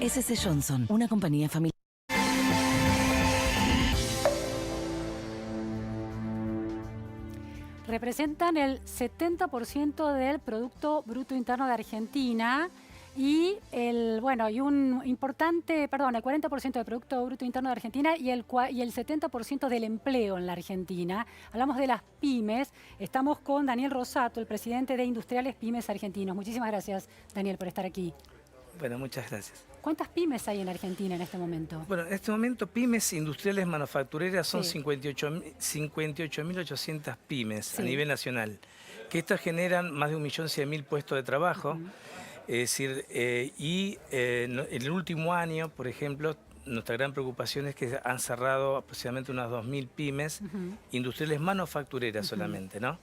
S.C. Johnson, una compañía familiar. Representan el 70% del Producto Bruto Interno de Argentina y el 40% del Producto Bruto Interno de Argentina y el 70% del empleo en la Argentina. Hablamos de las pymes. Estamos con Daniel Rosato, el presidente de Industriales Pymes Argentinos. Muchísimas gracias, Daniel, por estar aquí. Bueno, muchas gracias. ¿Cuántas pymes hay en Argentina en este momento? Bueno, en este momento pymes industriales manufactureras son Sí. 58.800 pymes Sí. a nivel nacional, que estas generan más de 1.100.000 puestos de trabajo. Es decir, en el último año, por ejemplo, nuestra gran preocupación es que han cerrado aproximadamente unas 2.000 pymes industriales manufactureras solamente, ¿no?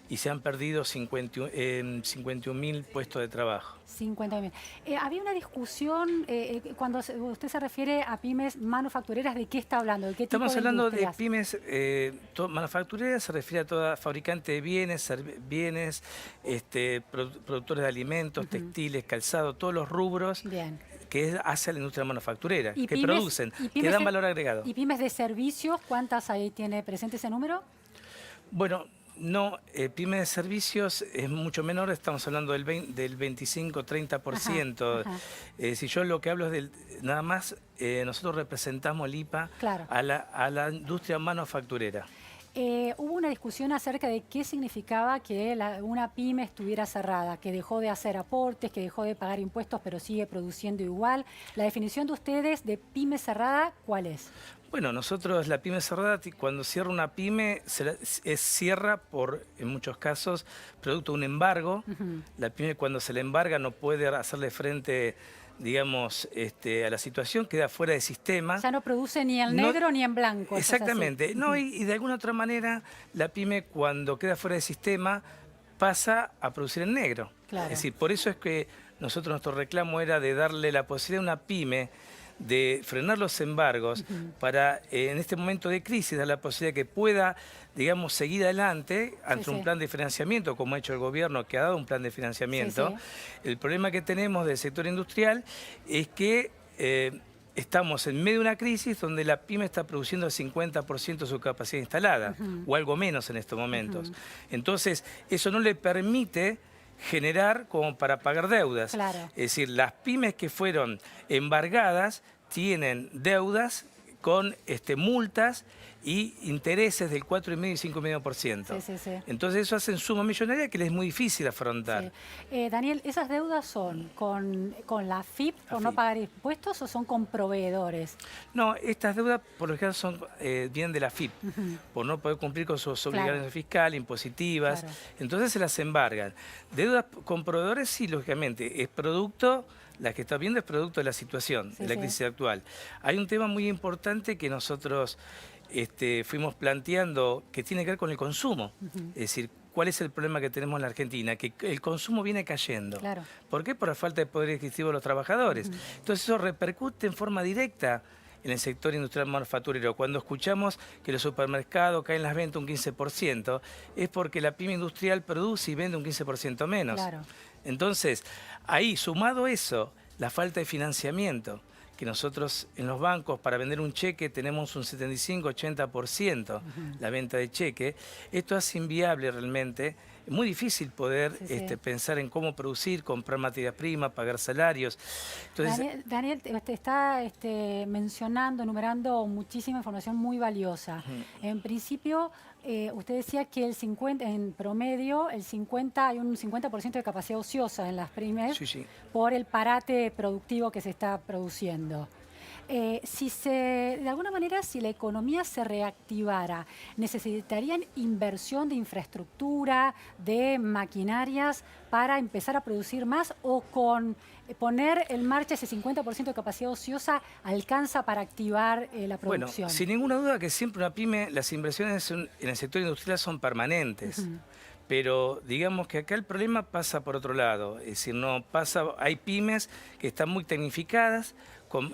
Y se han perdido 51.000 puestos de trabajo. 50.000. Había una discusión cuando usted se refiere a pymes manufactureras, ¿de qué está hablando? ¿De qué tipo Estamos hablando de industrias? pymes manufactureras, se refiere a toda fabricante de bienes, productores de alimentos, textiles, calzado, todos los rubros Bien. que hace la industria manufacturera, ¿Y que pymes- producen, y que pymes dan de- valor agregado. ¿Y pymes de servicios? ¿Cuántas ahí tiene presente ese número? Bueno, no, pymes de servicios es mucho menor, estamos hablando del 25-30%. Ajá, ajá. Si yo lo que hablo es nada más, nosotros representamos el IPA Claro. a la industria manufacturera. Hubo una discusión acerca de qué significaba que una pyme estuviera cerrada, que dejó de hacer aportes, que dejó de pagar impuestos, pero sigue produciendo igual. La definición de ustedes de pyme cerrada, ¿cuál es? Bueno, nosotros la pyme cerrada, cuando cierra una pyme, cierra en muchos casos, producto de un embargo. La pyme cuando se le embarga no puede hacerle frente, digamos, a la situación, queda fuera de sistema. Ya no produce ni en negro ni en blanco. Exactamente. Eso es así. No, y de alguna otra manera, la pyme cuando queda fuera de sistema pasa a producir en negro. Claro. Es decir, por eso es que nuestro reclamo era de darle la posibilidad a una pyme de frenar los embargos para, en este momento de crisis, dar la posibilidad que pueda, digamos, seguir adelante ante un plan de financiamiento, como ha hecho el gobierno, que ha dado un plan de financiamiento. Sí. El problema que tenemos del sector industrial es que estamos en medio de una crisis donde la pyme está produciendo el 50% de su capacidad instalada, o algo menos en estos momentos. Entonces, eso no le permite generar como para pagar deudas. Claro. Es decir, las pymes que fueron embargadas tienen deudas con multas y intereses del 4,5 y 5,5%. Sí. Entonces eso hace en suma millonaria que les es muy difícil afrontar. Sí. Daniel, ¿esas deudas son con la AFIP por no pagar impuestos o son con proveedores? No, estas deudas por lo general vienen de la AFIP, por no poder cumplir con sus obligaciones fiscales, impositivas. Claro. Entonces se las embargan. Deudas con proveedores sí, lógicamente, es producto. La que está viendo es producto de la situación, de la crisis actual. Hay un tema muy importante que nosotros fuimos planteando que tiene que ver con el consumo. Es decir, ¿cuál es el problema que tenemos en la Argentina? Que el consumo viene cayendo. Claro. ¿Por qué? Por la falta de poder adquisitivo de los trabajadores. Entonces eso repercute en forma directa en el sector industrial manufacturero. Cuando escuchamos que los supermercados caen las ventas un 15%, es porque la pyme industrial produce y vende un 15% menos. Claro. Entonces, ahí, sumado eso, la falta de financiamiento, que nosotros en los bancos para vender un cheque tenemos un 75-80% la venta de cheque, esto hace inviable realmente. Es muy difícil poder pensar en cómo producir, comprar materia prima, pagar salarios. Entonces, Daniel te está mencionando, enumerando muchísima información muy valiosa. En principio, usted decía que en promedio hay un 50% de capacidad ociosa en las pymes por el parate productivo que se está produciendo. De alguna manera, si la economía se reactivara, ¿necesitarían inversión de infraestructura, de maquinarias para empezar a producir más o con poner en marcha ese 50% de capacidad ociosa alcanza para activar la producción? Bueno, sin ninguna duda que siempre una pyme, las inversiones en el sector industrial son permanentes. Pero digamos que acá el problema pasa por otro lado, es decir, hay pymes que están muy tecnificadas,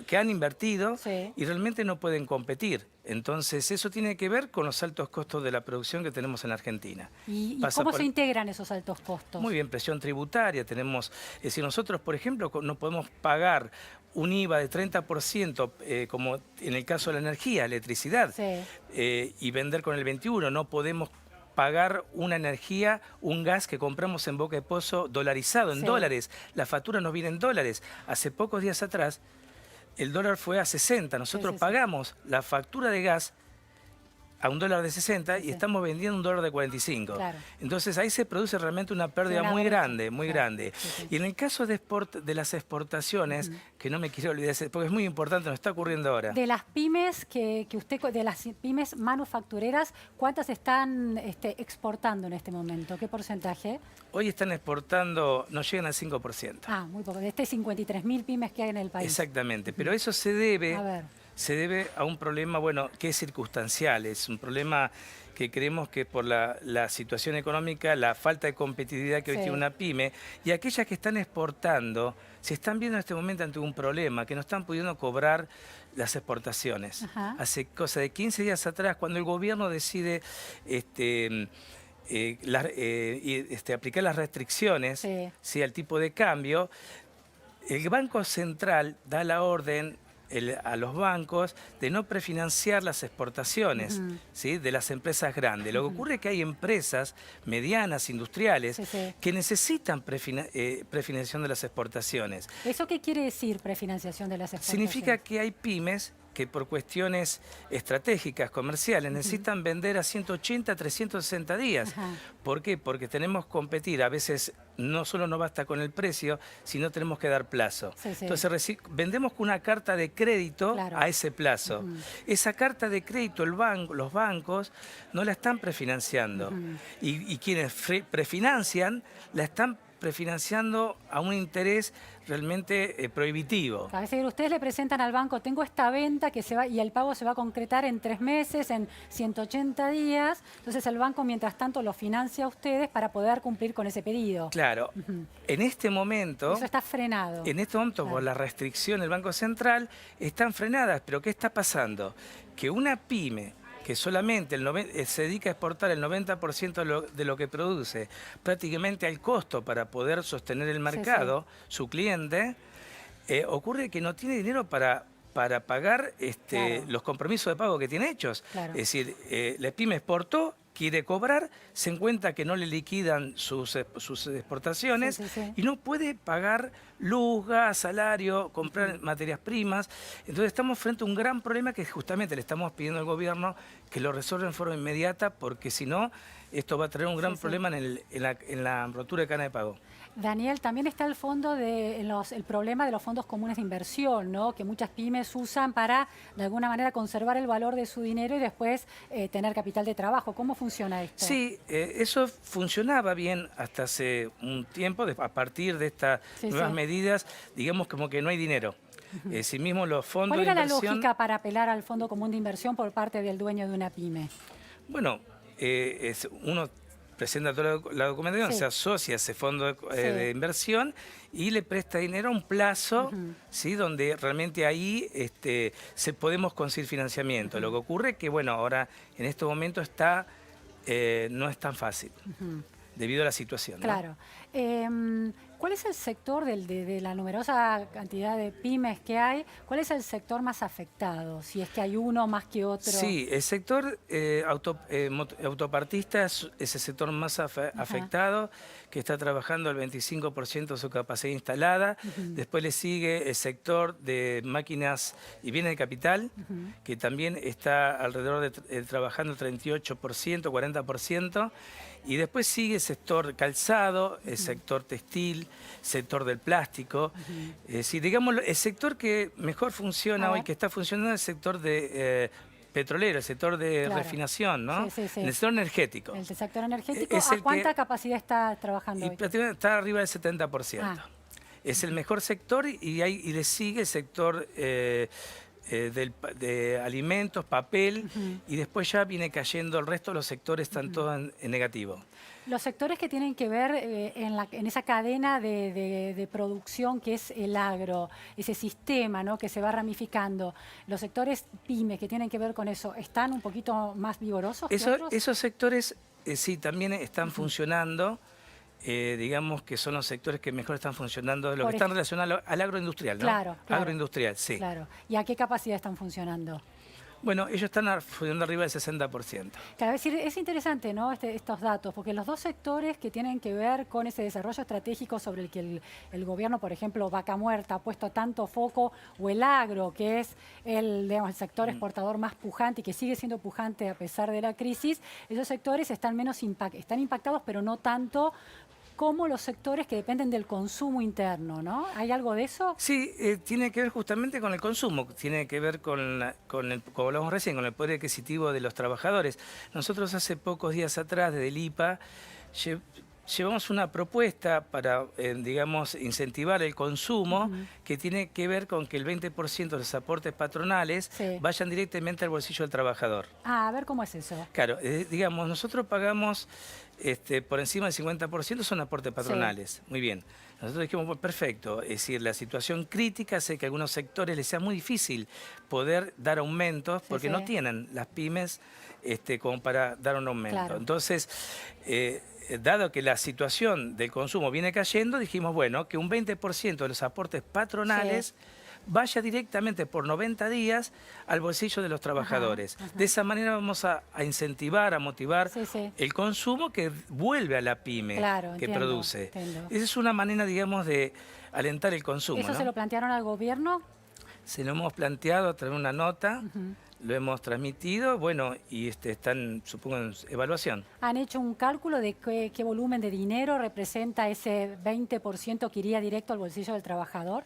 que han invertido y realmente no pueden competir. Entonces eso tiene que ver con los altos costos de la producción que tenemos en la Argentina. ¿Y cómo se integran esos altos costos? Muy bien, presión tributaria tenemos. Es decir, nosotros, por ejemplo, no podemos pagar un IVA de 30%, como en el caso de la energía, electricidad, Sí. Y vender con el 21%. No podemos pagar una energía, un gas que compramos en Boca de Pozo dolarizado, en Sí. dólares. La factura nos viene en dólares. Hace pocos días atrás, el dólar fue a 60. Nosotros Sí, sí, sí. pagamos la factura de gas a un dólar de 60 Sí, y sí. estamos vendiendo un dólar de 45. Claro. Entonces ahí se produce realmente una pérdida una muy brecha, grande, muy claro, grande. sí, sí. Y en el caso de las exportaciones, que no me quiero olvidar, porque es muy importante, nos está ocurriendo ahora. De las pymes de las pymes manufactureras, ¿cuántas están exportando en este momento? ¿Qué porcentaje? Hoy están exportando, no llegan al 5%. Ah, muy poco. De 53.000 pymes que hay en el país. Exactamente, pero eso se A ver. debe a un problema, bueno, que es circunstancial, es un problema que creemos que por la situación económica, la falta de competitividad que hoy Sí. tiene una pyme, y aquellas que están exportando, se están viendo en este momento ante un problema, que no están pudiendo cobrar las exportaciones. Ajá. Hace cosa de 15 días atrás, cuando el gobierno decide aplicar las restricciones, Sí. ¿sí?, al tipo de cambio, el Banco Central da la orden a los bancos de no prefinanciar las exportaciones, ¿sí?, de las empresas grandes. Lo que ocurre es que hay empresas medianas, industriales, Sí, sí. que necesitan prefinanciación de las exportaciones. ¿Eso qué quiere decir prefinanciación de las exportaciones? Significa que hay pymes que por cuestiones estratégicas, comerciales, necesitan vender a 180, 360 días. Ajá. ¿Por qué? Porque tenemos que competir. A veces no solo no basta con el precio, sino tenemos que dar plazo. Sí, sí. Entonces vendemos con una carta de crédito Claro. a ese plazo. Esa carta de crédito los bancos no la están prefinanciando. Y quienes prefinancian la están prefinanciando a un interés realmente prohibitivo. A veces ustedes le presentan al banco, tengo esta venta que se va y el pago se va a concretar en 3 meses, en 180 días. Entonces el banco, mientras tanto, lo financia a ustedes para poder cumplir con ese pedido. Claro, en este momento... Eso está frenado. En este momento, Claro. por la restricción del Banco Central, están frenadas. ¿Pero qué está pasando? Que una pyme que solamente se dedica a exportar el 90% de lo que produce, prácticamente al costo para poder sostener el mercado, su cliente, ocurre que no tiene dinero para pagar Claro. los compromisos de pago que tiene hechos. Claro. Es decir, la pyme exportó, quiere cobrar, se encuentra que no le liquidan sus exportaciones, Sí, sí, sí. y no puede pagar luz, gas, salario, comprar materias primas. Entonces estamos frente a un gran problema que justamente le estamos pidiendo al gobierno que lo resuelva en forma inmediata, porque si no, esto va a traer un gran problema en la rotura de cadena de pago. Daniel, también está el el problema de los fondos comunes de inversión, ¿no? Que muchas pymes usan para, de alguna manera, conservar el valor de su dinero y después tener capital de trabajo. ¿Cómo funciona esto? Sí, eso funcionaba bien hasta hace un tiempo, a partir de estas nuevas medidas, digamos como que no hay dinero. Sí mismo los fondos ¿Cuál era de la inversión... lógica para apelar al fondo común de inversión por parte del dueño de una pyme? Bueno, uno presenta toda la documentación, se asocia a ese fondo de inversión y le presta dinero a un plazo, ¿sí?, donde realmente ahí podemos conseguir financiamiento. Lo que ocurre es que, bueno, ahora en este momento no es tan fácil, debido a la situación, ¿no? Claro. ¿Cuál es el sector de la numerosa cantidad de pymes que hay? ¿Cuál es el sector más afectado? Si es que hay uno más que otro. Sí, el sector autopartista es el sector más afectado, que está trabajando el 25% de su capacidad instalada. Después le sigue el sector de máquinas y bienes de capital, que también está alrededor de trabajando el 38%, 40%. Y después sigue el sector calzado, el sector textil, sector del plástico. Digamos, el sector que mejor funciona hoy, que está funcionando, es el sector de petrolero, el sector de refinación, ¿no? Sí, sí, sí. El sector energético. El sector energético, Es ¿a el cuánta capacidad está trabajando hoy? Prácticamente está arriba del 70%. Es el mejor sector y le sigue el sector de alimentos, papel, y después ya viene cayendo el resto de los sectores, están todos en negativo. Los sectores que tienen que ver en esa cadena de producción que es el agro, ese sistema, ¿no?, que se va ramificando, los sectores pymes que tienen que ver con eso, ¿están un poquito más vigorosos que otros? Esos sectores sí también están funcionando. digamos que son los sectores que mejor están funcionando, lo Por que están relacionados al agroindustrial, ¿no? Claro, claro. Agroindustrial, sí. Claro. ¿Y a qué capacidad están funcionando? Bueno, ellos están funcionando arriba del 60%. Claro, es decir, es interesante, ¿no? Estos datos, porque los dos sectores que tienen que ver con ese desarrollo estratégico sobre el que el gobierno, por ejemplo, Vaca Muerta, ha puesto tanto foco, o el agro, que es digamos, el sector exportador más pujante y que sigue siendo pujante a pesar de la crisis, esos sectores están están impactados, pero no tanto como los sectores que dependen del consumo interno, ¿no? ¿Hay algo de eso? Sí, tiene que ver justamente con el consumo, tiene que ver como hablamos recién, con el poder adquisitivo de los trabajadores. Nosotros hace pocos días atrás, desde el IPA, llevamos una propuesta para, digamos, incentivar el consumo que tiene que ver con que el 20% de los aportes patronales vayan directamente al bolsillo del trabajador. Ah, a ver cómo es eso. Claro, digamos, nosotros pagamos por encima del 50% son aportes patronales. Muy bien. Nosotros dijimos, pues, perfecto, es decir, la situación crítica hace que a algunos sectores les sea muy difícil poder dar aumentos porque no tienen las pymes como para dar un aumento. Claro. Entonces, dado que la situación del consumo viene cayendo, dijimos, bueno, que un 20% de los aportes patronales vaya directamente por 90 días al bolsillo de los trabajadores. De esa manera vamos a incentivar, a motivar el consumo que vuelve a la pyme que produce. Entiendo. Esa es una manera, digamos, de alentar el consumo. ¿Eso ¿no? se lo plantearon al gobierno? Se lo hemos planteado a través de una nota. Lo hemos transmitido, bueno, y están, supongo, en evaluación. ¿Han hecho un cálculo de qué volumen de dinero representa ese 20% que iría directo al bolsillo del trabajador?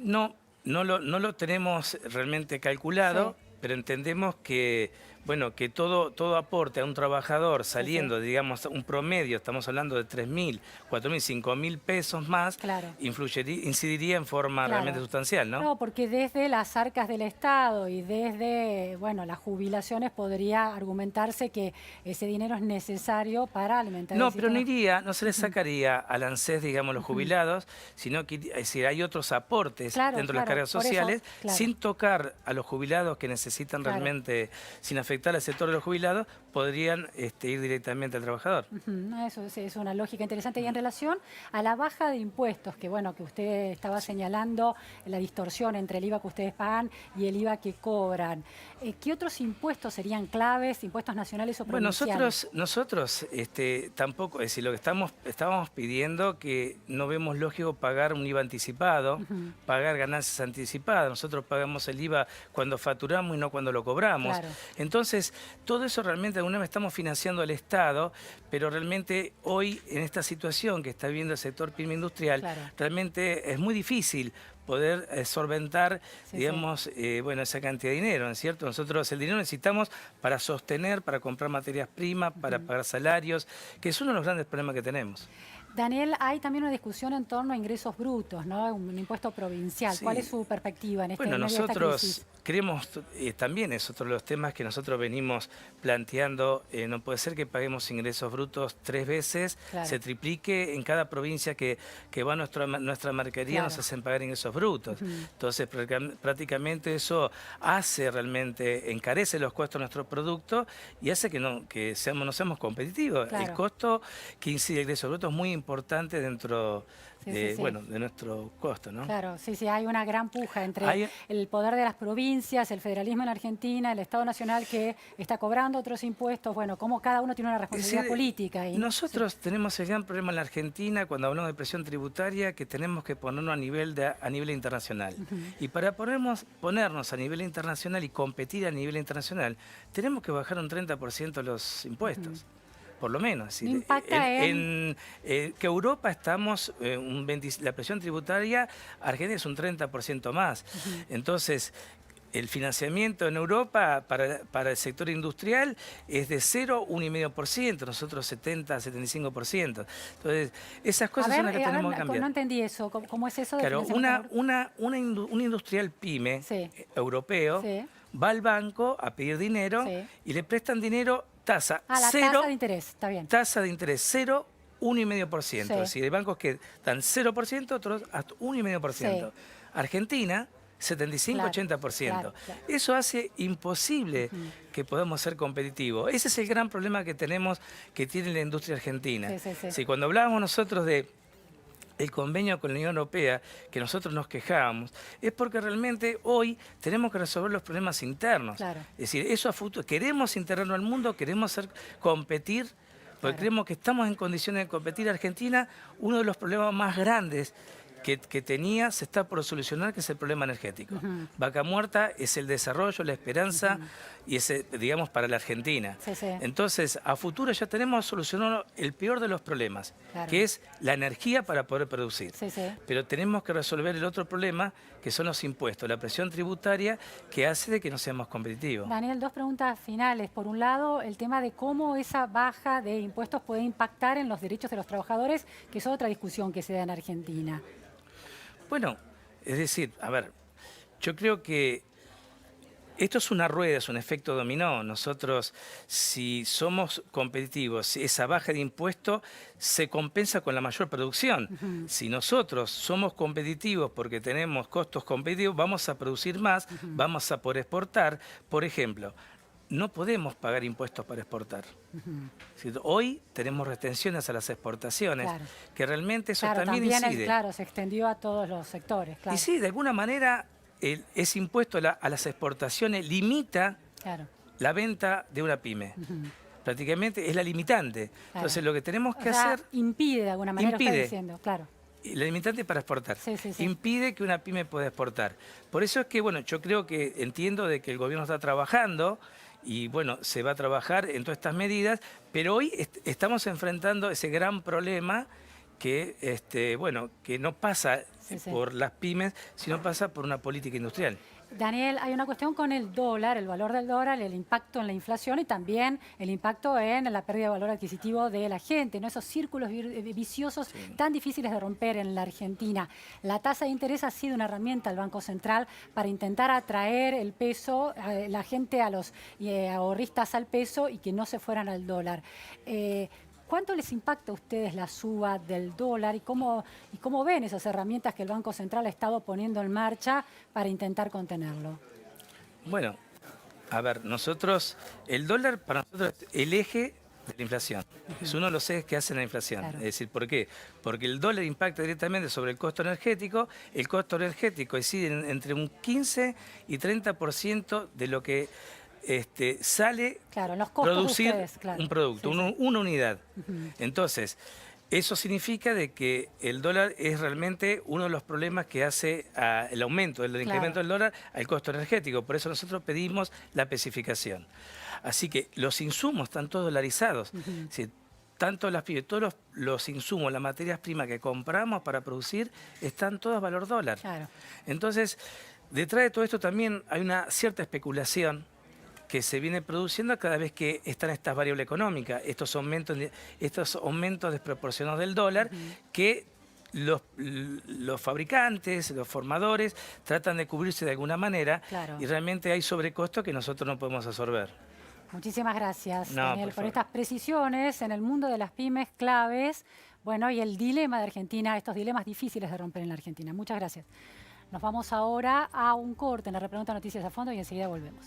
No lo tenemos realmente calculado, pero entendemos que, bueno, que todo aporte a un trabajador saliendo, digamos, un promedio, estamos hablando de 3.000, 4.000, 5.000 pesos más, incidiría en forma realmente sustancial, ¿no? No, porque desde las arcas del Estado y desde, bueno, las jubilaciones podría argumentarse que ese dinero es necesario para alimentar el sistema. Pero no se les sacaría al ANSES, digamos, los jubilados, sino que, es decir, hay otros aportes dentro de las cargas sociales, sin tocar a los jubilados que necesitan realmente, sin afectar al sector de los jubilados, podrían ir directamente al trabajador. Eso es una lógica interesante. Y en relación a la baja de impuestos, que bueno, que usted estaba señalando, la distorsión entre el IVA que ustedes pagan y el IVA que cobran, ¿qué otros impuestos serían claves, impuestos nacionales o provinciales? Bueno, nosotros tampoco, es decir, lo que estábamos pidiendo que no vemos lógico pagar un IVA anticipado, pagar ganancias anticipadas. Nosotros pagamos el IVA cuando facturamos y no cuando lo cobramos. Entonces, todo eso realmente de alguna vez estamos financiando al Estado, pero realmente hoy en esta situación que está viviendo el sector pyme industrial, realmente es muy difícil poder solventar, digamos, bueno, esa cantidad de dinero, ¿no es cierto? Nosotros el dinero necesitamos para sostener, para comprar materias primas, para pagar salarios, que es uno de los grandes problemas que tenemos. Daniel, hay también una discusión en torno a ingresos brutos, ¿no? Un impuesto provincial. ¿Cuál es su perspectiva en Bueno, nosotros creemos, también es otro de los temas que nosotros venimos planteando. No puede ser que paguemos ingresos brutos 3 veces, se triplique en cada provincia que va nuestra mercadería, nos hacen pagar ingresos brutos. Entonces, prácticamente eso hace realmente, encarece los costos de nuestro producto y hace que no seamos competitivos. El costo que incide el ingreso bruto es muy importante dentro bueno, de nuestro costo, ¿no? Claro, hay una gran puja entre el poder de las provincias, el federalismo en Argentina, el Estado Nacional que está cobrando otros impuestos, bueno, como cada uno tiene una responsabilidad política. Nosotros tenemos el gran problema en la Argentina cuando hablamos de presión tributaria que tenemos que ponernos a nivel internacional. Y para ponernos a nivel internacional y competir a nivel internacional, tenemos que bajar un 30% los impuestos. Por lo menos. No impacta que Europa estamos, la presión tributaria argentina es un 30% más. Entonces, el financiamiento en Europa para el sector industrial es de 0, 1,5%, nosotros 70, 75%. Entonces, esas cosas son las que tenemos que cambiar. No entendí eso, ¿cómo es eso? Claro, un industrial pyme europeo va al banco a pedir dinero y le prestan dinero tasa cero. Tasa de interés, está bien. Tasa de interés 0, 1,5%. Es decir, hay bancos que dan 0%, otros hasta 1,5%. Argentina 75-80%. Claro, claro. Eso hace imposible que podamos ser competitivos. Ese es el gran problema que tenemos, que tiene la industria argentina. Sí. Si cuando hablábamos nosotros de el convenio con la Unión Europea, que nosotros nos quejábamos, es porque realmente hoy tenemos que resolver los problemas internos. Claro. Es decir, eso a futuro, queremos integrarnos al mundo, queremos competir, porque creemos que estamos en condiciones de competir. Argentina, uno de los problemas más grandes que tenía se está por solucionar, que es el problema energético. Vaca Muerta es el desarrollo, la esperanza y ese, digamos, para la Argentina. Sí. Entonces, a futuro ya tenemos solucionado el peor de los problemas, que es la energía para poder producir. Sí. Pero tenemos que resolver el otro problema, que son los impuestos, la presión tributaria, que hace de que no seamos competitivos. Daniel, dos preguntas finales. Por un lado, el tema de cómo esa baja de impuestos puede impactar en los derechos de los trabajadores, que es otra discusión que se da en Argentina. Bueno, es decir, a ver, yo creo que esto es una rueda, es un efecto dominó. Nosotros, si somos competitivos, esa baja de impuestos se compensa con la mayor producción. Si nosotros somos competitivos porque tenemos costos competitivos, vamos a producir más, vamos a poder exportar. Por ejemplo, no podemos pagar impuestos para exportar. Hoy tenemos retenciones a las exportaciones, que realmente eso también incide. Claro, se extendió a todos los sectores. Claro. Y sí, de alguna manera ese impuesto a las exportaciones limita la venta de una pyme. Prácticamente es la limitante. Entonces lo que tenemos que hacer... Impide de alguna manera, lo está diciendo, claro. La limitante para exportar. Sí. Impide que una pyme pueda exportar. Por eso es que, bueno, yo creo que entiendo de que el gobierno está trabajando y, bueno, se va a trabajar en todas estas medidas, pero hoy estamos enfrentando ese gran problema que, bueno, que no pasa por las pymes, sino pasa por una política industrial. Daniel, hay una cuestión con el dólar, el valor del dólar, el impacto en la inflación y también el impacto en la pérdida de valor adquisitivo de la gente, ¿no? Esos círculos viciosos tan difíciles de romper en la Argentina. La tasa de interés ha sido una herramienta del Banco Central para intentar atraer el peso, la gente, a los ahorristas al peso y que no se fueran al dólar. ¿Cuánto les impacta a ustedes la suba del dólar y cómo ven esas herramientas que el Banco Central ha estado poniendo en marcha para intentar contenerlo? Bueno, a ver, el dólar para nosotros es el eje de la inflación. Es uno de los ejes que hacen la inflación. Es decir, ¿por qué? Porque el dólar impacta directamente sobre el costo energético. El costo energético incide entre un 15 y 30% de lo que sale los costos producir de ustedes, un producto, una unidad. Entonces, eso significa de que el dólar es realmente uno de los problemas que hace el aumento, el incremento del dólar al costo energético. Por eso nosotros pedimos la especificación. Así que los insumos están todos dolarizados. Tanto todos los insumos, las materias primas que compramos para producir, están todas a valor dólar. Entonces, detrás de todo esto también hay una cierta especulación que se viene produciendo cada vez que están estas variables económicas, estos aumentos desproporcionados del dólar, que los fabricantes, los formadores, tratan de cubrirse de alguna manera y realmente hay sobrecostos que nosotros no podemos absorber. Muchísimas gracias, Daniel, por estas precisiones en el mundo de las pymes claves, bueno, y el dilema de Argentina, estos dilemas difíciles de romper en la Argentina. Muchas gracias. Nos vamos ahora a un corte en la Repregunta Noticias a Fondo y enseguida volvemos.